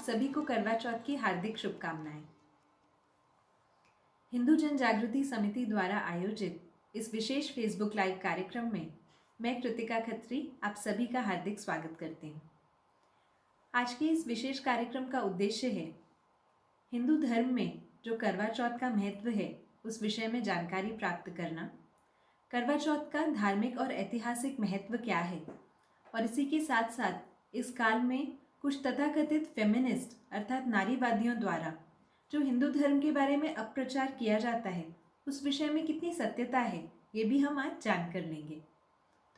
सभी को करवा चौथ की हार्दिक शुभकामनाएं। हिंदू जन जागृति समिति द्वारा आयोजित इस विशेष फेसबुक लाइव कार्यक्रम में मैं कृतिका खत्री आप सभी का हार्दिक स्वागत करती हूँ। आज के इस विशेष कार्यक्रम का उद्देश्य है हिंदू धर्म में जो करवा चौथ का महत्व है उस विषय में जानकारी प्राप्त करना, करवा चौथ का धार्मिक और ऐतिहासिक महत्व क्या है और इसी के साथ साथ इस काल में कुछ तथाकथित फेमिनिस्ट अर्थात नारीवादियों द्वारा जो हिंदू धर्म के बारे में अपप्रचार किया जाता है उस विषय में कितनी सत्यता है ये भी हम आज जानकर लेंगे।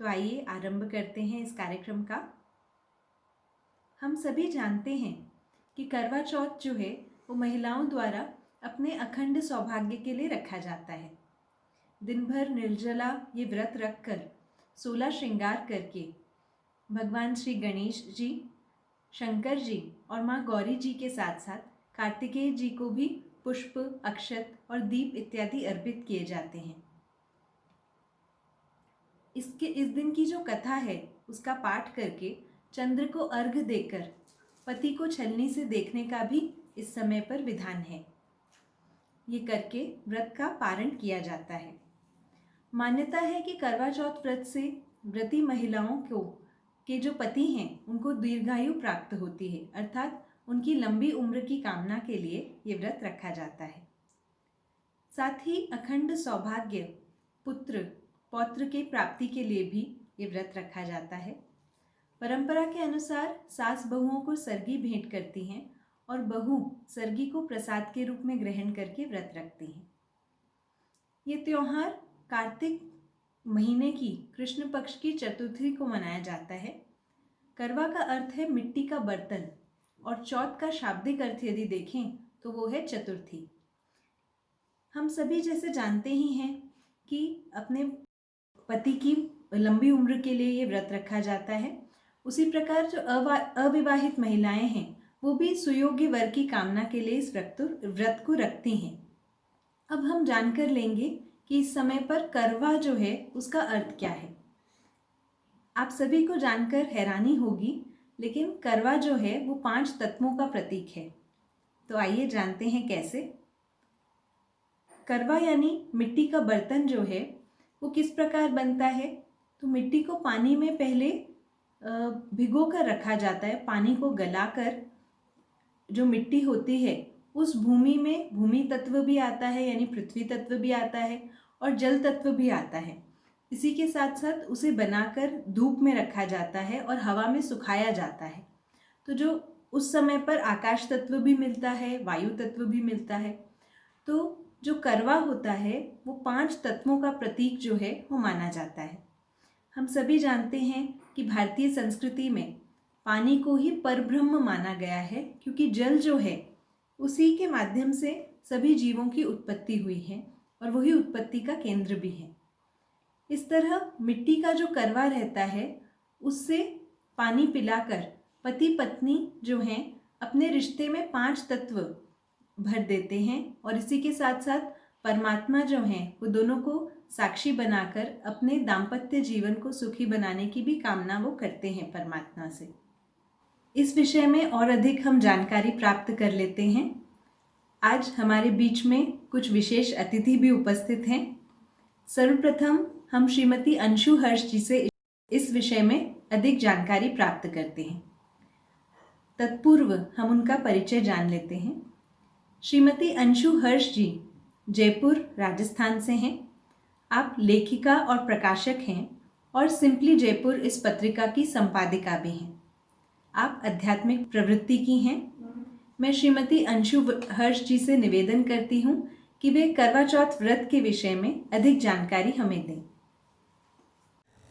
तो आइए आरंभ करते हैं इस कार्यक्रम का। हम सभी जानते हैं कि करवा चौथ जो है वो महिलाओं द्वारा अपने अखंड सौभाग्य के लिए रखा जाता है। दिन भर निर्जला ये व्रत रखकर 16 श्रृंगार करके भगवान श्री गणेश जी, शंकर जी और माँ गौरी जी के साथ साथ कार्तिकेय जी को भी पुष्प, अक्षत और दीप इत्यादि अर्पित किए जाते हैं। इस दिन की जो कथा है उसका पाठ करके चंद्र को अर्घ्य देकर पति को छलनी से देखने का भी इस समय पर विधान है। ये करके व्रत का पारण किया जाता है। मान्यता है कि करवा चौथ व्रत से व्रती महिलाओं को के जो पति हैं उनको दीर्घायु प्राप्त होती है, अर्थात उनकी लंबी उम्र की कामना के लिए ये व्रत रखा जाता है। साथ ही अखंड सौभाग्य, पुत्र पौत्र के प्राप्ति के लिए भी ये व्रत रखा जाता है। परंपरा के अनुसार सास बहुओं को सरगी भेंट करती हैं और बहू सरगी को प्रसाद के रूप में ग्रहण करके व्रत रखती हैं। ये त्योहार कार्तिक महीने की कृष्ण पक्ष की चतुर्थी को मनाया जाता है। करवा का अर्थ है मिट्टी का बर्तन और चौथ का शाब्दिक अर्थ यदि देखें तो वो है चतुर्थी। हम सभी जैसे जानते ही हैं कि अपने पति की लंबी उम्र के लिए ये व्रत रखा जाता है। उसी प्रकार जो अविवाहित महिलाएं हैं वो भी सुयोग्य वर की कामना के लिए इस व्रत को रखती हैं। अब हम जानकर लेंगे कि इस समय पर करवा जो है उसका अर्थ क्या है। आप सभी को जानकर हैरानी होगी, लेकिन करवा जो है वो 5 तत्वों का प्रतीक है। तो आइए जानते हैं कैसे। करवा यानी मिट्टी का बर्तन जो है वो किस प्रकार बनता है। तो मिट्टी को पानी में पहले भिगो कर रखा जाता है। पानी को गलाकर जो मिट्टी होती है उस भूमि में भूमि तत्व भी आता है यानी पृथ्वी तत्व भी आता है और जल तत्व भी आता है। इसी के साथ साथ उसे बनाकर धूप में रखा जाता है और हवा में सुखाया जाता है। तो जो उस समय पर आकाश तत्व भी मिलता है, वायु तत्व भी मिलता है। तो जो करवा होता है वो 5 तत्वों का प्रतीक जो है वो माना जाता है। हम सभी जानते हैं कि भारतीय संस्कृति में पानी को ही परब्रह्म माना गया है, क्योंकि जल जो है उसी के माध्यम से सभी जीवों की उत्पत्ति हुई है और वही उत्पत्ति का केंद्र भी है। इस तरह मिट्टी का जो करवा रहता है उससे पानी पिलाकर पति पत्नी जो हैं अपने रिश्ते में 5 तत्व भर देते हैं और इसी के साथ साथ परमात्मा जो हैं वो दोनों को साक्षी बनाकर अपने दाम्पत्य जीवन को सुखी बनाने की भी कामना वो करते हैं परमात्मा से। इस विषय में और अधिक हम जानकारी प्राप्त कर लेते हैं। आज हमारे बीच में कुछ विशेष अतिथि भी उपस्थित हैं। सर्वप्रथम हम श्रीमती अंशु हर्ष जी से इस विषय में अधिक जानकारी प्राप्त करते हैं। तत्पूर्व हम उनका परिचय जान लेते हैं। श्रीमती अंशु हर्ष जी जयपुर राजस्थान से हैं। आप लेखिका और प्रकाशक हैं और सिंपली जयपुर इस पत्रिका की संपादिका भी हैं। आप आध्यात्मिक प्रवृत्ति की हैं। मैं श्रीमती अंशु हर्ष जी से निवेदन करती हूँ कि वे करवा चौथ व्रत के विषय में अधिक जानकारी हमें दें।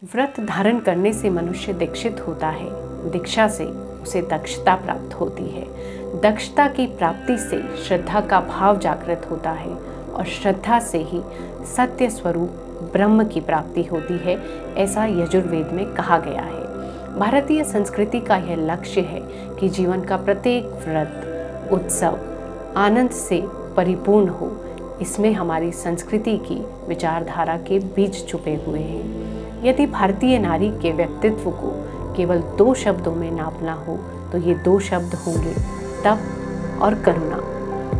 व्रत धारण करने से मनुष्य दीक्षित होता है। दीक्षा से उसे दक्षता प्राप्त होती है। दक्षता की प्राप्ति से श्रद्धा का भाव जागृत होता है और श्रद्धा से ही सत्य स्वरूप ब्रह्म की प्राप्ति होती है, ऐसा यजुर्वेद में कहा गया है। भारतीय संस्कृति का यह लक्ष्य है कि जीवन का प्रत्येक व्रत उत्सव आनंद से परिपूर्ण हो। इसमें हमारी संस्कृति की विचारधारा के बीज छुपे हुए हैं। यदि भारतीय नारी के व्यक्तित्व को केवल 2 शब्दों में नापना हो तो ये 2 शब्द होंगे तप और करुणा।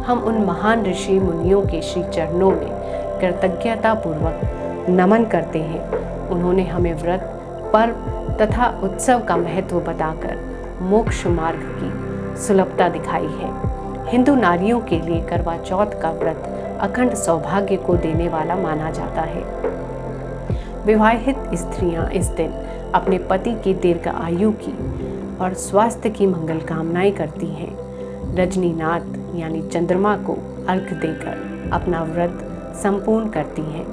हम उन महान ऋषि मुनियों के श्री चरणों में कृतज्ञतापूर्वक नमन करते हैं। उन्होंने हमें व्रत, पर्व तथा उत्सव का महत्व बताकर मोक्ष मार्ग की सुलभता दिखाई है। हिंदू नारियों के लिए करवा चौथ का व्रत अखंड सौभाग्य को देने वाला माना जाता है। विवाहित स्त्रियां इस दिन अपने पति की दीर्घ आयु की और स्वास्थ्य की मंगल कामनाएं करती हैं। रजनीनाथ यानी चंद्रमा को अर्घ देकर अपना व्रत संपूर्ण करती हैं।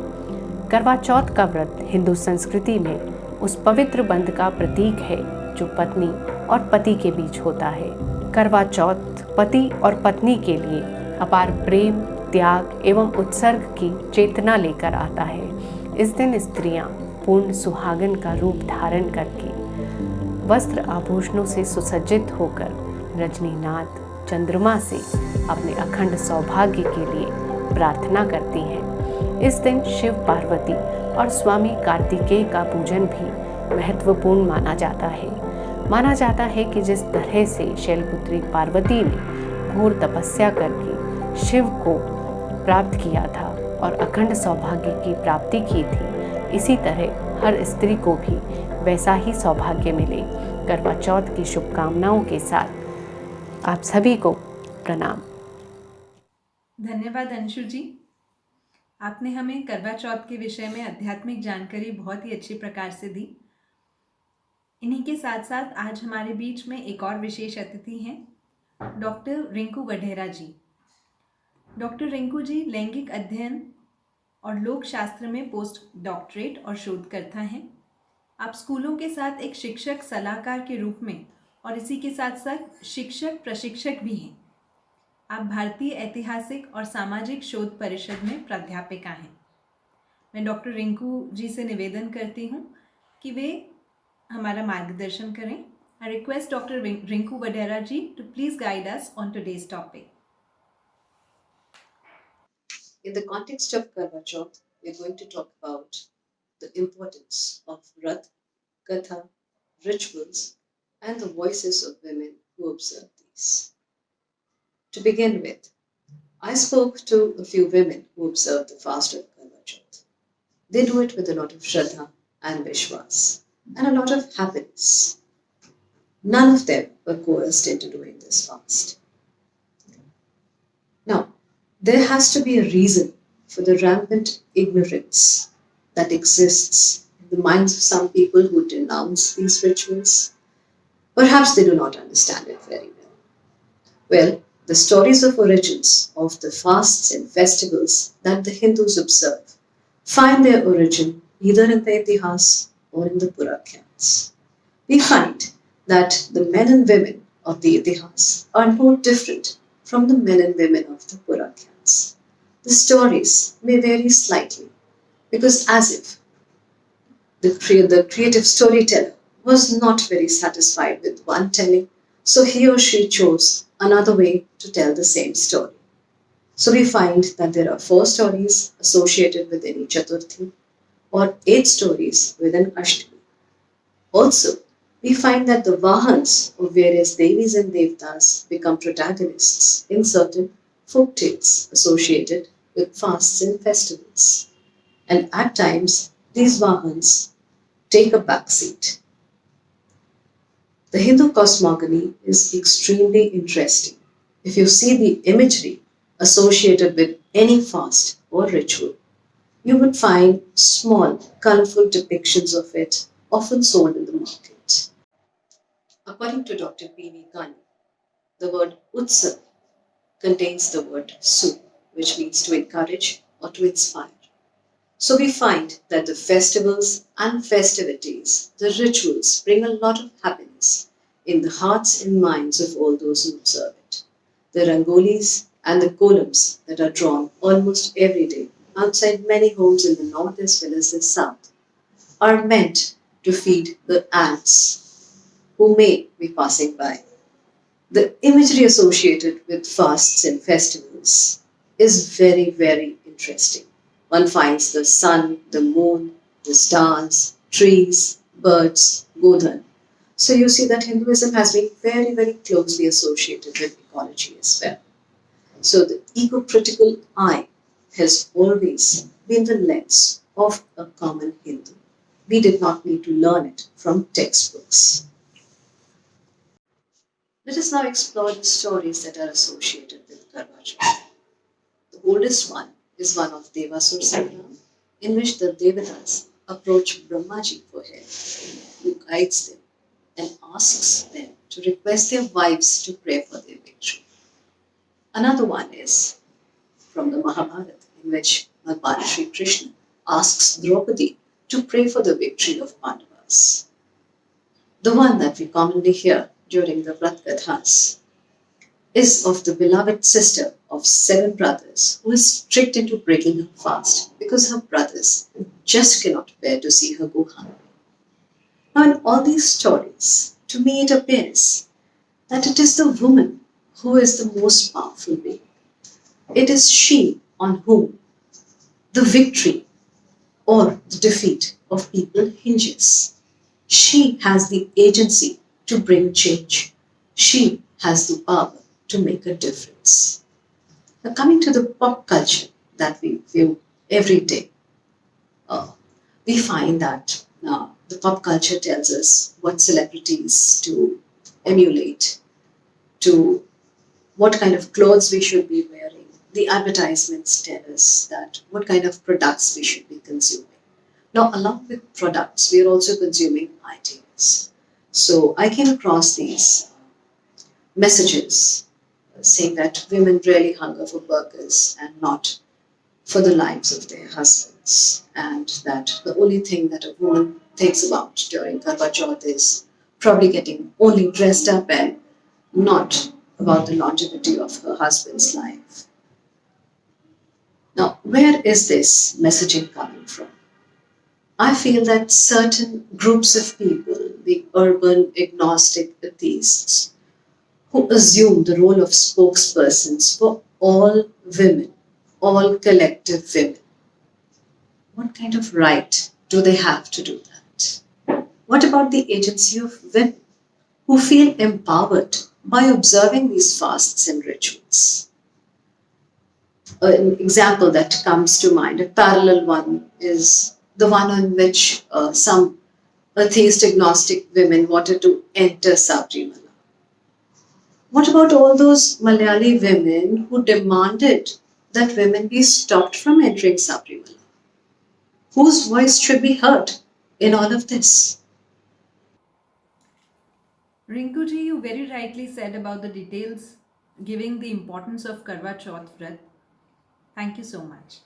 करवा चौथ का व्रत हिंदू संस्कृति में उस पवित्र बंध का प्रतीक है जो पत्नी और पति के बीच होता है। करवा चौथ पति और पत्नी के लिए अपार प्रेम, त्याग एवं उत्सर्ग की चेतना लेकर आता है। इस दिन स्त्रियां पूर्ण सुहागन का रूप धारण करके वस्त्र आभूषणों से सुसज्जित होकर रजनीनाथ चंद्रमा से अपने अखंड सौभाग्य के लिए प्रार्थना करती हैं। इस दिन शिव पार्वती और स्वामी कार्तिकेय का पूजन भी महत्वपूर्ण माना जाता है। माना जाता है कि जिस तरह से शैलपुत्री पार्वती ने घोर तपस्या करके शिव को प्राप्त किया था और अखंड सौभाग्य की प्राप्ति की थी, इसी तरह हर स्त्री को भी वैसा ही सौभाग्य मिले। करवा चौथ की शुभकामनाओं के साथ आप सभी को प्रणाम। धन्यवाद अंशु जी, आपने हमें करवा चौथ के विषय में आध्यात्मिक जानकारी बहुत ही अच्छी प्रकार से दी। इन्हीं के साथ साथ आज हमारे बीच में एक और विशेष अतिथि हैं, डॉक्टर रिंकू वढेरा जी। डॉक्टर रिंकू जी लैंगिक अध्ययन और लोक शास्त्र में पोस्ट डॉक्टरेट और शोधकर्ता हैं। आप स्कूलों के साथ एक शिक्षक सलाहकार के रूप में और इसी के साथ साथ शिक्षक प्रशिक्षक भी हैं। आप भारतीय ऐतिहासिक और सामाजिक शोध परिषद में प्राध्यापिका हैं। मैं डॉक्टर रिंकू जी से निवेदन करती हूँ कि वे हमारा मार्गदर्शन करें। I request doctor Rinku Vadhera ji to please guide us on today's topic. In the context of Karwa Chauth, we are going to talk about the importance of Vrat, Katha, rituals, and the voices of women who observe these. To begin with, I spoke to a few women who observe the fast of Karwa Chauth. They do it with a lot of Shraddha and Vishwas and a lot of happiness. None of them were coerced into doing this fast. Now, there has to be a reason for the rampant ignorance that exists in the minds of some people who denounce these rituals. Perhaps they do not understand it very well. Well, the stories of origins of the fasts and festivals that the Hindus observe find their origin either in the Itihas or in the Purakyans. We find that the men and women of the Itihas are no different from the men and women of the Purakyans. The stories may vary slightly because as if the creative storyteller was not very satisfied with one telling, so he or she chose another way to tell the same story. So we find that there are 4 stories associated with any Chaturthi or 8 stories with an Ashtami. Also, we find that the Vahans of various Devis and Devtas become protagonists in certain folk tales associated with fasts and festivals. And at times, these Vahans take a backseat. The Hindu cosmogony is extremely interesting. If you see the imagery associated with any fast or ritual, you would find small, colorful depictions of it, often sold in the market. According to Dr. P.V. Kani, the word Utsav contains the word Su, which means to encourage or to inspire. So we find that the festivals and festivities, the rituals, bring a lot of happiness in the hearts and minds of all those who observe it. The rangolis and the columns that are drawn almost every day outside many homes in the north as well as the south are meant to feed the ants who may be passing by. The imagery associated with fasts and festivals is very, very interesting. One finds the sun, the moon, the stars, trees, birds, Godhan. So you see that Hinduism has been very, very closely associated with ecology as well. So the ego-critical I has always been the lens of a common Hindu. We did not need to learn it from textbooks. Let us now explore the stories that are associated with Karwa Chauth. The oldest one is one of Devasur Sangram, in which the Devatas approach Brahmaji for help, who guides them and asks them to request their wives to pray for their victory. Another one is from the Mahabharata, in which Bhagwan Sri Krishna asks Draupadi to pray for the victory of Pandavas. The one that we commonly hear during the Vrat Gathas is of the beloved sister of 7 brothers who is tricked into breaking her fast because her brothers just cannot bear to see her go hungry. Now, in all these stories, to me it appears that it is the woman who is the most powerful being. It is she on whom the victory or the defeat of people hinges. She has the agency to bring change. She has the power to make a difference. Now, coming to the pop culture that we view every day, we find that the pop culture tells us what celebrities to emulate, to what kind of clothes we should be wearing. The advertisements tell us that what kind of products we should be consuming. Now, along with products, we are also consuming ideas. So I came across these messages saying that women really hunger for burgers and not for the lives of their husbands, and that the only thing that a woman thinks about during Karwa Chauth is probably getting only dressed up and not about the longevity of her husband's life. Now, where is this messaging coming from? I feel that certain groups of people, the urban agnostic atheists, who assume the role of spokespersons for all women, all collective women. What kind of right do they have to do that? What about the agency of women who feel empowered by observing these fasts and rituals? An example that comes to mind, a parallel one, is the one in which some atheist agnostic women wanted to enter Sabrimala. What about all those Malayali women who demanded that women be stopped from entering Sabrimala? Whose voice should be heard in all of this? Rinkuji, you very rightly said about the details, giving the importance of Karwa Chauth Vrat. Thank you so much.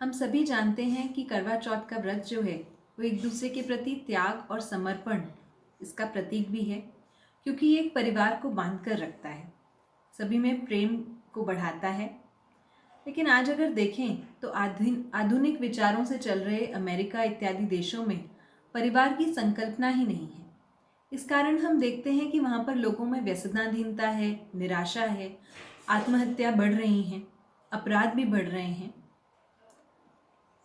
हम सभी जानते हैं कि करवा चौथ का व्रत जो है वो एक दूसरे के प्रति त्याग और समर्पण इसका प्रतीक भी है, क्योंकि ये एक परिवार को बांध कर रखता है, सभी में प्रेम को बढ़ाता है। लेकिन आज अगर देखें तो आधुनिक विचारों से चल रहे अमेरिका इत्यादि देशों में परिवार की संकल्पना ही नहीं है। इस कारण हम देखते हैं कि वहाँ पर लोगों में व्यसनाधीनता है, निराशा है, आत्महत्या बढ़ रही हैं, अपराध भी बढ़ रहे हैं।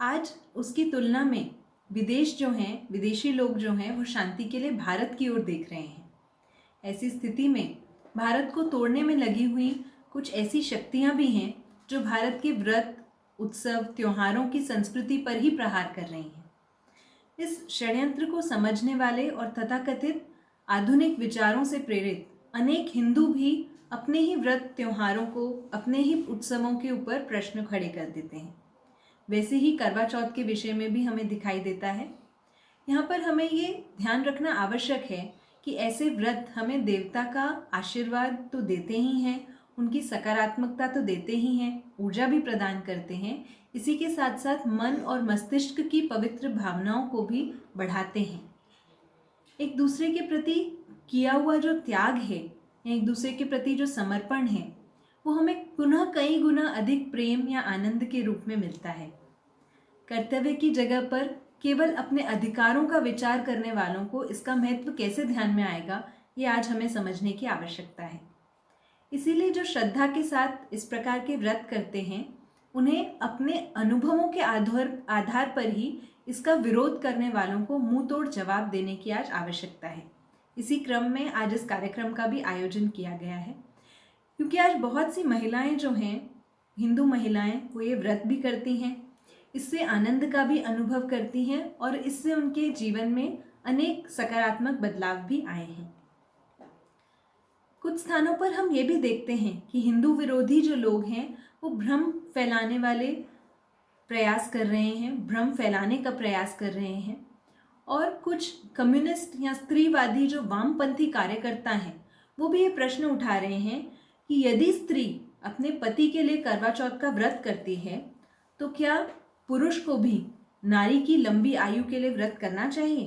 आज उसकी तुलना में विदेश जो हैं, विदेशी लोग जो हैं, वो शांति के लिए भारत की ओर देख रहे हैं। ऐसी स्थिति में भारत को तोड़ने में लगी हुई कुछ ऐसी शक्तियां भी हैं जो भारत के व्रत, उत्सव, त्योहारों की संस्कृति पर ही प्रहार कर रही हैं। इस षड्यंत्र को समझने वाले और तथाकथित आधुनिक विचारों से प्रेरित अनेक हिंदू भी अपने ही व्रत त्योहारों को, अपने ही उत्सवों के ऊपर प्रश्न खड़े कर देते हैं। वैसे ही करवा चौथ के विषय में भी हमें दिखाई देता है। यहाँ पर हमें ये ध्यान रखना आवश्यक है कि ऐसे व्रत हमें देवता का आशीर्वाद तो देते ही हैं, उनकी सकारात्मकता तो देते ही हैं, ऊर्जा भी प्रदान करते हैं, इसी के साथ साथ मन और मस्तिष्क की पवित्र भावनाओं को भी बढ़ाते हैं। एक दूसरे के प्रति किया हुआ जो त्याग है, एक दूसरे के प्रति जो समर्पण है, वो हमें पुनः कई गुना अधिक प्रेम या आनंद के रूप में मिलता है। कर्तव्य की जगह पर केवल अपने अधिकारों का विचार करने वालों को इसका महत्व कैसे ध्यान में आएगा, ये आज हमें समझने की आवश्यकता है। इसीलिए जो श्रद्धा के साथ इस प्रकार के व्रत करते हैं, उन्हें अपने अनुभवों के आधार पर ही इसका विरोध करने वालों को मुंह तोड़ जवाब देने की आज आवश्यकता है। इसी क्रम में आज इस कार्यक्रम का भी आयोजन किया गया है, क्योंकि आज बहुत सी महिलाएं जो हैं, हिंदू महिलाएं, वो ये व्रत भी करती हैं, इससे आनंद का भी अनुभव करती हैं और इससे उनके जीवन में अनेक सकारात्मक बदलाव भी आए हैं। कुछ स्थानों पर हम ये भी देखते हैं कि हिंदू विरोधी जो लोग हैं वो भ्रम फैलाने वाले प्रयास कर रहे हैं, भ्रम फैलाने का प्रयास कर रहे हैं। और कुछ कम्युनिस्ट या स्त्रीवादी जो वामपंथी कार्यकर्ता हैं वो भी ये प्रश्न उठा रहे हैं कि यदि स्त्री अपने पति के लिए करवा चौथ का व्रत करती है तो क्या पुरुष को भी नारी की लंबी आयु के लिए व्रत करना चाहिए।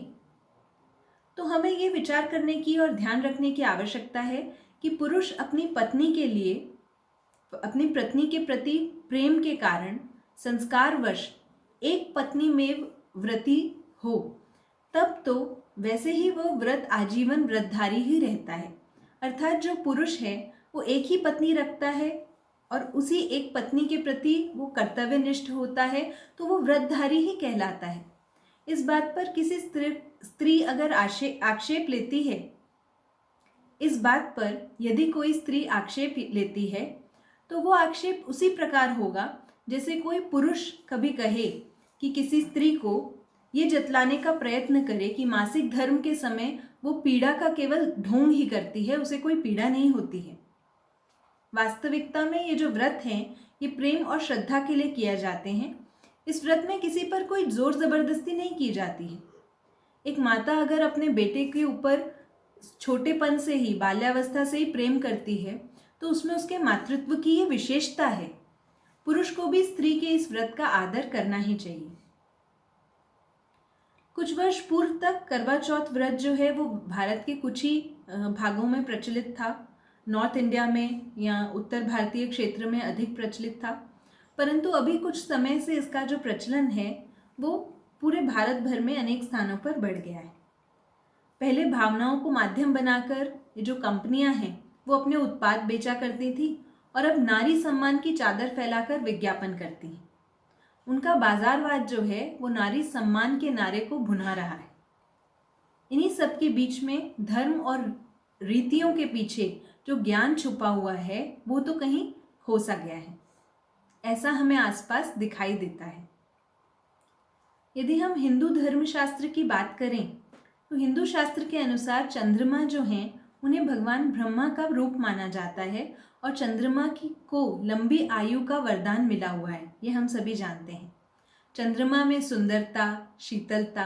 तो हमें ये विचार करने की और ध्यान रखने की आवश्यकता है कि पुरुष अपनी पत्नी के लिए, अपनी पत्नी के प्रति प्रेम के कारण संस्कारवश एक पत्नी में व्रती हो, तब तो वैसे ही वो व्रत आजीवन व्रतधारी ही रहता है। अर्थात जो पुरुष है वो एक ही पत्नी रखता है और उसी एक पत्नी के प्रति वो कर्तव्यनिष्ठ होता है, तो वो व्रतधारी ही कहलाता है। इस बात पर किसी स्त्री अगर आक्षेप लेती है, इस बात पर यदि कोई स्त्री आक्षेप लेती है तो वो आक्षेप उसी प्रकार होगा जैसे कोई पुरुष कभी कहे कि किसी स्त्री को ये जतलाने का प्रयत्न करे कि मासिक धर्म के समय वो पीड़ा का केवल ढोंग ही करती है, उसे कोई पीड़ा नहीं होती है। वास्तविकता में ये जो व्रत हैं ये प्रेम और श्रद्धा के लिए किए जाते हैं। इस व्रत में किसी पर कोई जोर जबरदस्ती नहीं की जाती है। एक माता अगर अपने बेटे के ऊपर छोटेपन से ही, बाल्यावस्था से ही प्रेम करती है तो उसमें उसके मातृत्व की ये विशेषता है। पुरुष को भी स्त्री के इस व्रत का आदर करना ही चाहिए। कुछ वर्ष पूर्व तक करवा चौथ व्रत जो है वो भारत के कुछ ही भागों में प्रचलित था। नॉर्थ इंडिया में या उत्तर भारतीय क्षेत्र में अधिक प्रचलित था, परंतु अभी कुछ समय से इसका जो प्रचलन है वो पूरे भारत भर में अनेक स्थानों पर बढ़ गया है। पहले भावनाओं को माध्यम बनाकर ये जो कंपनियां हैं वो अपने उत्पाद बेचा करती थी और अब नारी सम्मान की चादर फैलाकर विज्ञापन करती हैं। उनका बाजारवाद जो है वो नारी सम्मान के नारे को भुना रहा है। इन्हीं सब के बीच में धर्म और रीतियों के पीछे जो ज्ञान छुपा हुआ है वो तो कहीं खो सा गया है, ऐसा हमें आसपास दिखाई देता है। यदि हम हिंदू धर्मशास्त्र की बात करें तो हिंदू शास्त्र के अनुसार चंद्रमा जो हैं उन्हें भगवान ब्रह्मा का रूप माना जाता है और चंद्रमा को लंबी आयु का वरदान मिला हुआ है, ये हम सभी जानते हैं। चंद्रमा में सुंदरता, शीतलता,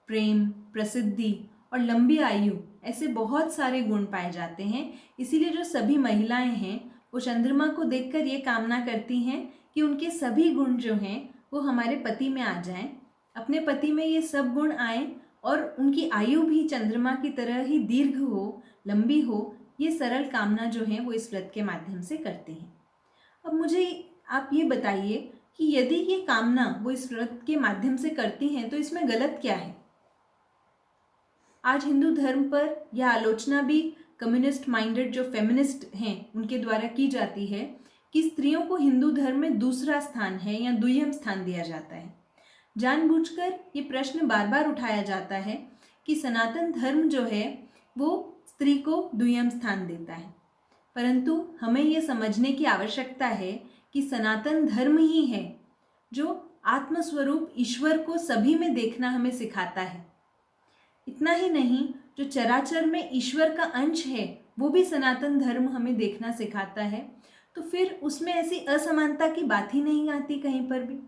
प्रेम, प्रसिद्धि और लंबी आयु ऐसे बहुत सारे गुण पाए जाते हैं। इसीलिए जो सभी महिलाएं हैं वो चंद्रमा को देखकर ये कामना करती हैं कि उनके सभी गुण जो हैं वो हमारे पति में आ जाएं, अपने पति में ये सब गुण आएं और उनकी आयु भी चंद्रमा की तरह ही दीर्घ हो, लंबी हो। ये सरल कामना जो है वो इस व्रत के माध्यम से करते हैं। अब मुझे आप ये बताइए कि यदि ये कामना वो इस व्रत के माध्यम से करती हैं तो इसमें गलत क्या है। आज हिंदू धर्म पर यह आलोचना भी कम्युनिस्ट माइंडेड जो फेमिनिस्ट हैं उनके द्वारा की जाती है कि स्त्रियों को हिंदू धर्म में दूसरा स्थान है या द्वितीय स्थान दिया जाता है। जानबूझकर ये प्रश्न बार बार उठाया जाता है कि सनातन धर्म जो है वो स्त्री को द्वितीय स्थान देता है, परंतु हमें ये समझने की आवश्यकता है कि सनातन धर्म ही है जो आत्मस्वरूप ईश्वर को सभी में देखना हमें सिखाता है। इतना ही नहीं, जो चराचर में ईश्वर का अंश है वो भी सनातन धर्म हमें देखना सिखाता है। तो फिर उसमें ऐसी असमानता की बात ही नहीं आती कहीं पर भी।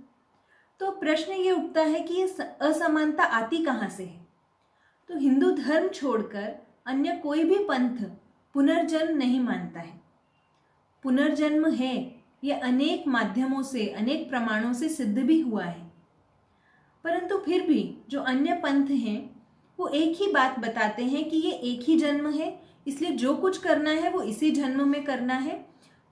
तो प्रश्न ये उठता है कि ये असमानता आती कहाँ से है। तो हिंदू धर्म छोड़कर अन्य कोई भी पंथ पुनर्जन्म नहीं मानता है। पुनर्जन्म है ये अनेक माध्यमों से, अनेक प्रमाणों से सिद्ध भी हुआ है, परंतु फिर भी जो अन्य पंथ हैं वो एक ही बात बताते हैं कि ये एक ही जन्म है, इसलिए जो कुछ करना है वो इसी जन्म में करना है,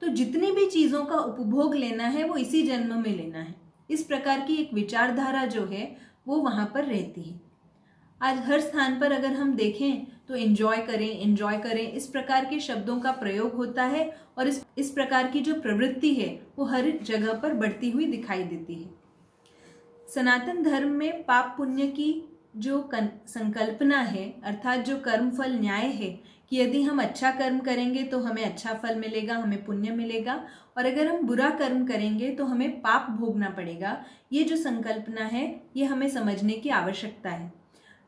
तो जितनी भी चीज़ों का उपभोग लेना है वो इसी जन्म में लेना है। इस प्रकार की एक विचारधारा जो है वो वहाँ पर रहती है। आज हर स्थान पर अगर हम देखें तो एंजॉय करें इस प्रकार के शब्दों का प्रयोग होता है और इस प्रकार की जो प्रवृत्ति है वो हर जगह पर बढ़ती हुई दिखाई देती है। सनातन धर्म में पाप पुण्य की जो संकल्पना है, अर्थात जो कर्म फल न्याय है कि यदि हम अच्छा कर्म करेंगे तो हमें अच्छा फल मिलेगा, हमें पुण्य मिलेगा, और अगर हम बुरा कर्म करेंगे तो हमें पाप भोगना पड़ेगा, ये जो संकल्पना है ये हमें समझने की आवश्यकता है।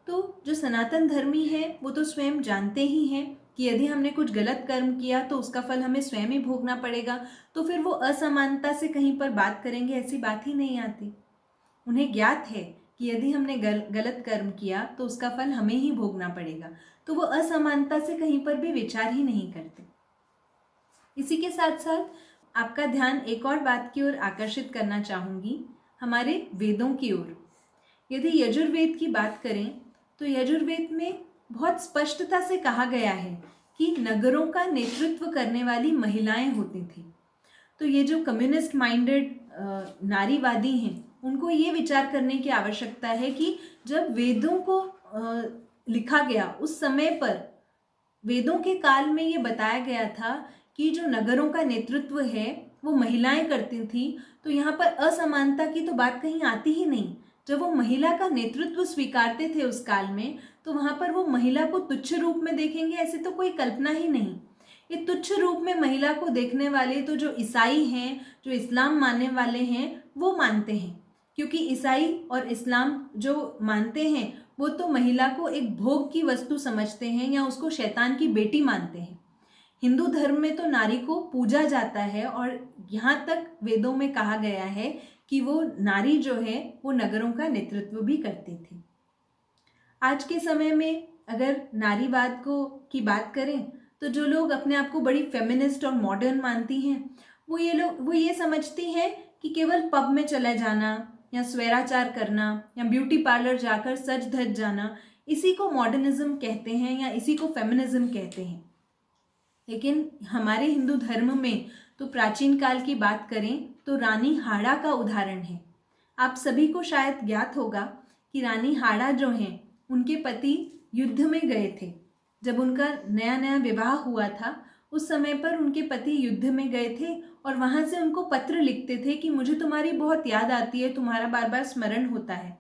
तो जो सनातन धर्मी है वो तो स्वयं जानते ही हैं कि यदि हमने कुछ गलत कर्म किया तो उसका फल हमें स्वयं ही भोगना पड़ेगा, तो फिर वो असमानता से कहीं पर बात करेंगे, ऐसी बात ही नहीं आती। उन्हें ज्ञात है कि यदि हमने गलत कर्म किया तो उसका फल हमें ही भोगना पड़ेगा, तो वो असमानता से कहीं पर भी विचार ही नहीं करते। इसी के साथ साथ आपका ध्यान एक और बात की ओर आकर्षित करना चाहूँगी, हमारे वेदों की ओर। यदि यजुर्वेद की बात करें तो यजुर्वेद में बहुत स्पष्टता से कहा गया है कि नगरों का नेतृत्व करने वाली महिलाएं होती थी। तो ये जो कम्युनिस्ट माइंडेड नारीवादी हैं, उनको ये विचार करने की आवश्यकता है कि जब वेदों को लिखा गया उस समय पर वेदों के काल में ये बताया गया था कि जो नगरों का नेतृत्व है वो महिलाएं करती थी, तो यहाँ पर असमानता की तो बात कहीं आती ही नहीं। जब वो महिला का नेतृत्व स्वीकारते थे उस काल में, तो वहाँ पर वो महिला को तुच्छ रूप में देखेंगे ऐसे तो कोई कल्पना ही नहीं। ये तुच्छ रूप में महिला को देखने वाले तो जो ईसाई हैं, जो इस्लाम मानने वाले हैं, वो मानते हैं, क्योंकि ईसाई और इस्लाम जो मानते हैं वो तो महिला को एक भोग की वस्तु समझते हैं या उसको शैतान की बेटी मानते हैं। हिंदू धर्म में तो नारी को पूजा जाता है और यहाँ तक वेदों में कहा गया है कि वो नारी जो है वो नगरों का नेतृत्व भी करती थी। आज के समय में अगर नारीवाद की बात करें तो जो लोग अपने आप को बड़ी फेमिनिस्ट और मॉडर्न मानती हैं, वो ये समझती हैं कि केवल पब में चले जाना या स्वैराचार करना या ब्यूटी पार्लर जाकर सज धज जाना, इसी को मॉडर्निज्म कहते हैं या इसी को फेमिनिज्म कहते हैं। लेकिन हमारे हिंदू धर्म में तो प्राचीन काल की बात करें तो रानी हाड़ा का उदाहरण है। आप सभी को शायद ज्ञात होगा कि रानी हाड़ा जो हैं, उनके पति युद्ध में गए थे। जब उनका नया नया विवाह हुआ था उस समय पर उनके पति युद्ध में गए थे और वहाँ से उनको पत्र लिखते थे कि मुझे तुम्हारी बहुत याद आती है, तुम्हारा बार बार स्मरण होता है।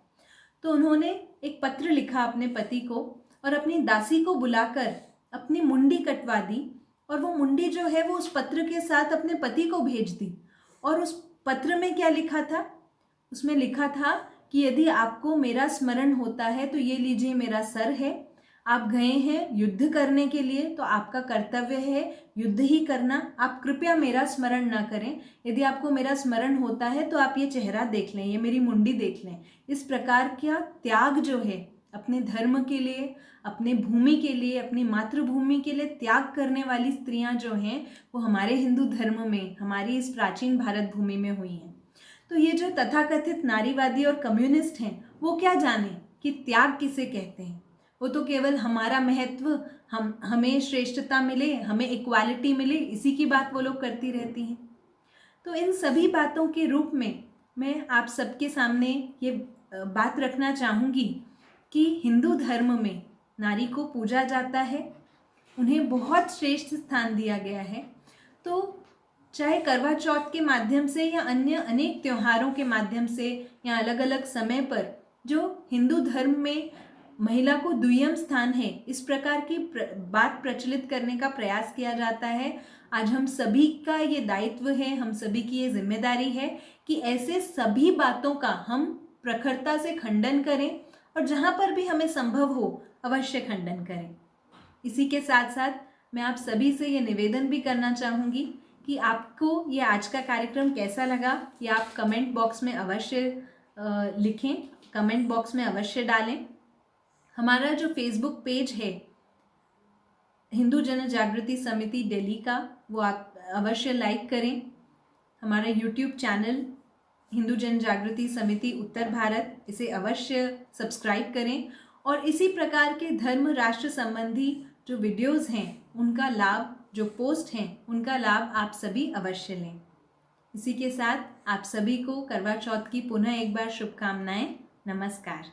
तो उन्होंने एक पत्र लिखा अपने पति को और अपनी दासी को बुलाकर अपनी मुंडी कटवा दी, और वो मुंडी जो है वो उस पत्र के साथ अपने पति को भेज दी। और उस पत्र में क्या लिखा था? उसमें लिखा था कि यदि आपको मेरा स्मरण होता है तो ये लीजिए मेरा सर है, आप गए हैं युद्ध करने के लिए तो आपका कर्तव्य है युद्ध ही करना, आप कृपया मेरा स्मरण ना करें। यदि आपको मेरा स्मरण होता है तो आप ये चेहरा देख लें, ये मेरी मुंडी देख लें। इस प्रकार का त्याग जो है अपने धर्म के लिए, अपने भूमि के लिए, अपनी मातृभूमि के लिए त्याग करने वाली स्त्रियां जो हैं वो हमारे हिंदू धर्म में, हमारी इस प्राचीन भारत भूमि में हुई हैं। तो ये जो तथाकथित नारीवादी और कम्युनिस्ट हैं वो क्या जाने कि त्याग किसे कहते हैं। वो तो केवल हमारा महत्व, हमें श्रेष्ठता मिले, हमें इक्वालिटी मिले, इसी की बात वो लोग करती रहती हैं। तो इन सभी बातों के रूप में मैं आप सबके सामने ये बात रखना चाहूँगी कि हिंदू धर्म में नारी को पूजा जाता है, उन्हें बहुत श्रेष्ठ स्थान दिया गया है। तो चाहे करवा चौथ के माध्यम से या अन्य अनेक त्योहारों के माध्यम से या अलग अलग समय पर जो हिंदू धर्म में महिला को द्वितीय स्थान है, इस प्रकार की बात प्रचलित करने का प्रयास किया जाता है। आज हम सभी का ये दायित्व है, हम सभी की ये जिम्मेदारी है कि ऐसे सभी बातों का हम प्रखरता से खंडन करें और जहाँ पर भी हमें संभव हो अवश्य खंडन करें। इसी के साथ साथ मैं आप सभी से ये निवेदन भी करना चाहूँगी कि आपको ये आज का कार्यक्रम कैसा लगा ये आप कमेंट बॉक्स में अवश्य लिखें, कमेंट बॉक्स में अवश्य डालें। हमारा जो फेसबुक पेज है हिंदू जन जागृति समिति दिल्ली का, वो आप अवश्य लाइक करें। हमारा यूट्यूब चैनल हिंदू जन जागृति समिति उत्तर भारत, इसे अवश्य सब्सक्राइब करें और इसी प्रकार के धर्म राष्ट्र संबंधी जो वीडियोस हैं उनका लाभ, जो पोस्ट हैं उनका लाभ आप सभी अवश्य लें। इसी के साथ आप सभी को करवा चौथ की पुनः एक बार शुभकामनाएं। नमस्कार।